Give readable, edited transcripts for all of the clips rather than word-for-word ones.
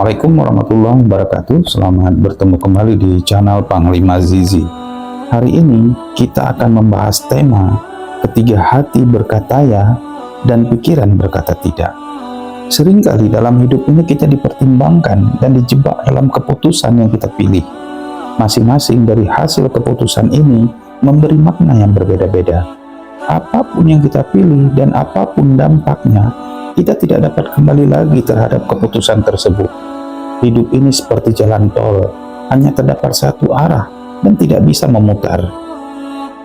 Assalamualaikum warahmatullahi wabarakatuh. Selamat bertemu kembali di channel Panglima Zizi. Hari ini kita akan membahas tema ketiga hati berkata ya dan pikiran berkata tidak. Seringkali dalam hidup ini kita dipertimbangkan dan dijebak dalam keputusan yang kita pilih. Masing-masing dari hasil keputusan ini memberi makna yang berbeda-beda. Apapun yang kita pilih dan apapun dampaknya, kita tidak dapat kembali lagi terhadap keputusan tersebut. Hidup ini seperti jalan tol, hanya terdapat satu arah dan tidak bisa memutar.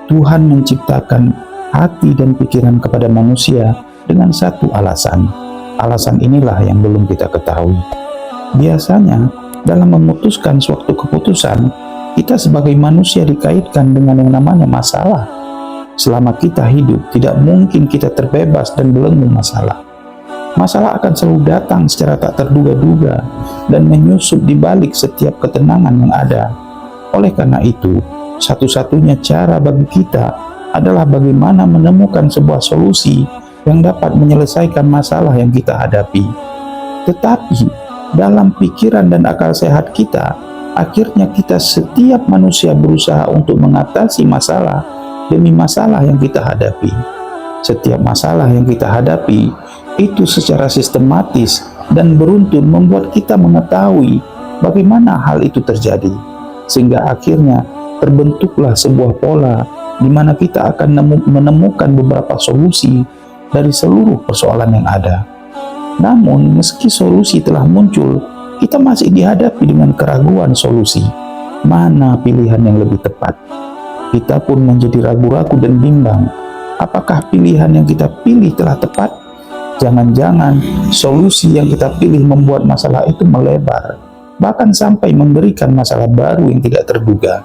Tuhan menciptakan hati dan pikiran kepada manusia dengan satu alasan. Alasan inilah yang belum kita ketahui. Biasanya, dalam memutuskan suatu keputusan, kita sebagai manusia dikaitkan dengan yang namanya masalah. Selama kita hidup, tidak mungkin kita terbebas dan belenggu masalah. Masalah akan selalu datang secara tak terduga-duga dan menyusup di balik setiap ketenangan yang ada. Oleh karena itu, satu-satunya cara bagi kita adalah bagaimana menemukan sebuah solusi yang dapat menyelesaikan masalah yang kita hadapi. Tetapi, dalam pikiran dan akal sehat kita, akhirnya kita setiap manusia berusaha untuk mengatasi masalah demi masalah yang kita hadapi. Setiap masalah yang kita hadapi itu secara sistematis dan beruntun membuat kita mengetahui bagaimana hal itu terjadi, sehingga akhirnya terbentuklah sebuah pola di mana kita akan menemukan beberapa solusi dari seluruh persoalan yang ada. Namun meski solusi telah muncul, kita masih dihadapi dengan keraguan solusi. Mana pilihan yang lebih tepat? Kita pun menjadi ragu-ragu dan bimbang. Apakah pilihan yang kita pilih telah tepat? Jangan-jangan solusi yang kita pilih membuat masalah itu melebar, bahkan sampai memberikan masalah baru yang tidak terduga.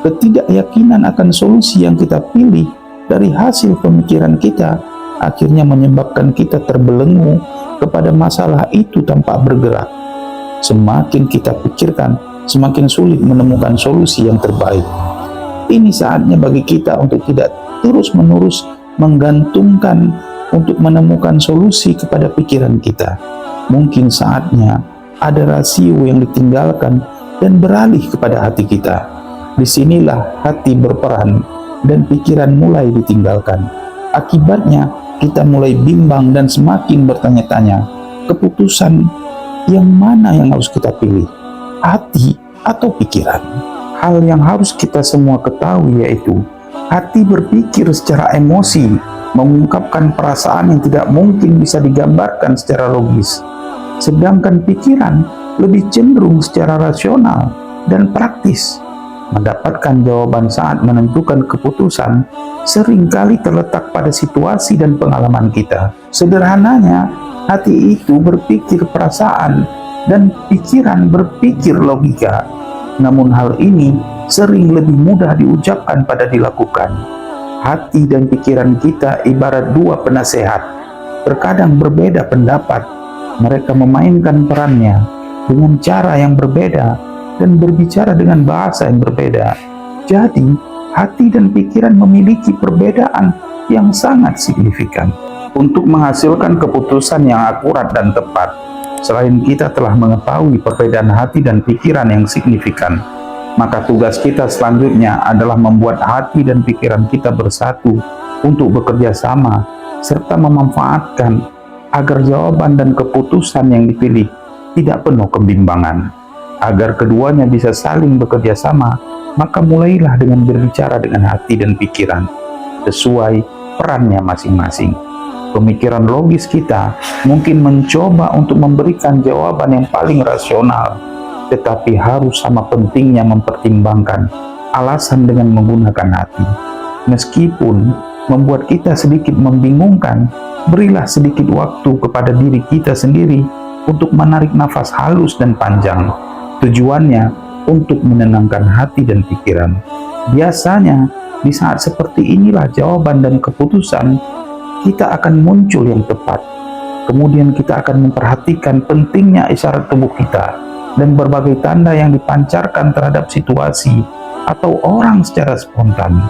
Ketidakyakinan akan solusi yang kita pilih dari hasil pemikiran kita akhirnya menyebabkan kita terbelenggu kepada masalah itu tanpa bergerak. Semakin kita pikirkan, semakin sulit menemukan solusi yang terbaik. Ini saatnya bagi kita untuk tidak terus-menerus menggantungkan untuk menemukan solusi kepada pikiran kita. Mungkin saatnya ada rasio yang ditinggalkan dan beralih kepada hati kita. Disinilah hati berperan dan pikiran mulai ditinggalkan. Akibatnya kita mulai bimbang dan semakin bertanya-tanya, keputusan yang mana yang harus kita pilih, hati atau pikiran? Hal yang harus kita semua ketahui yaitu hati berpikir secara emosi, mengungkapkan perasaan yang tidak mungkin bisa digambarkan secara logis. Sedangkan pikiran lebih cenderung secara rasional dan praktis. Mendapatkan jawaban saat menentukan keputusan seringkali terletak pada situasi dan pengalaman kita. Sederhananya, hati itu berpikir perasaan dan pikiran berpikir logika. Namun hal ini sering lebih mudah diucapkan pada dilakukan. Hati dan pikiran kita ibarat dua penasehat, terkadang berbeda pendapat. Mereka memainkan perannya dengan cara yang berbeda dan berbicara dengan bahasa yang berbeda. Jadi, hati dan pikiran memiliki perbedaan yang sangat signifikan. Untuk menghasilkan keputusan yang akurat dan tepat, selain kita telah mengetahui perbedaan hati dan pikiran yang signifikan, maka tugas kita selanjutnya adalah membuat hati dan pikiran kita bersatu untuk bekerja sama, serta memanfaatkan agar jawaban dan keputusan yang dipilih tidak penuh kebimbangan. Agar keduanya bisa saling bekerja sama, maka mulailah dengan berbicara dengan hati dan pikiran, sesuai perannya masing-masing. Pemikiran logis kita mungkin mencoba untuk memberikan jawaban yang paling rasional, tetapi harus sama pentingnya mempertimbangkan alasan dengan menggunakan hati. Meskipun membuat kita sedikit membingungkan, berilah sedikit waktu kepada diri kita sendiri untuk menarik nafas halus dan panjang. Tujuannya untuk menenangkan hati dan pikiran. Biasanya di saat seperti inilah jawaban dan keputusan kita akan muncul yang tepat. Kemudian kita akan memperhatikan pentingnya isyarat tubuh kita dan berbagai tanda yang dipancarkan terhadap situasi atau orang secara spontan.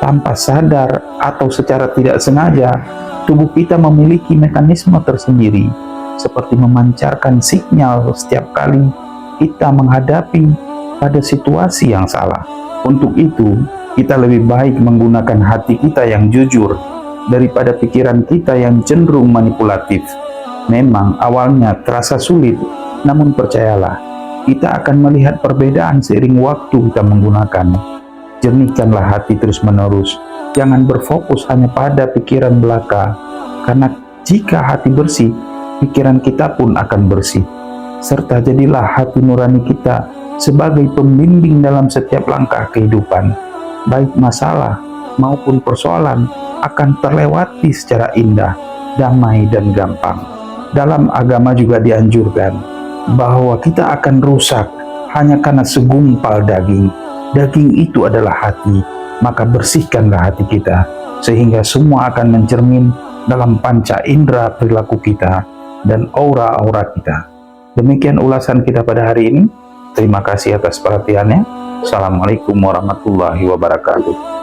Tanpa sadar atau secara tidak sengaja, tubuh kita memiliki mekanisme tersendiri seperti memancarkan sinyal setiap kali kita menghadapi pada situasi yang salah. Untuk itu, kita lebih baik menggunakan hati kita yang jujur daripada pikiran kita yang cenderung manipulatif. Memang awalnya terasa sulit, namun percayalah, kita akan melihat perbedaan seiring waktu kita menggunakan. Jernihkanlah hati terus-menerus. Jangan berfokus hanya pada pikiran belaka, karena jika hati bersih, pikiran kita pun akan bersih. Serta jadilah hati nurani kita sebagai pembimbing dalam setiap langkah kehidupan. Baik masalah maupun persoalan akan terlewati secara indah, damai, dan gampang. Dalam agama juga dianjurkan bahwa kita akan rusak hanya karena segumpal daging. Daging itu adalah hati, maka bersihkanlah hati kita, sehingga semua akan mencermin dalam panca indera perilaku kita dan aura-aura kita. Demikian ulasan kita pada hari ini. Terima kasih atas perhatiannya. Assalamualaikum warahmatullahi wabarakatuh.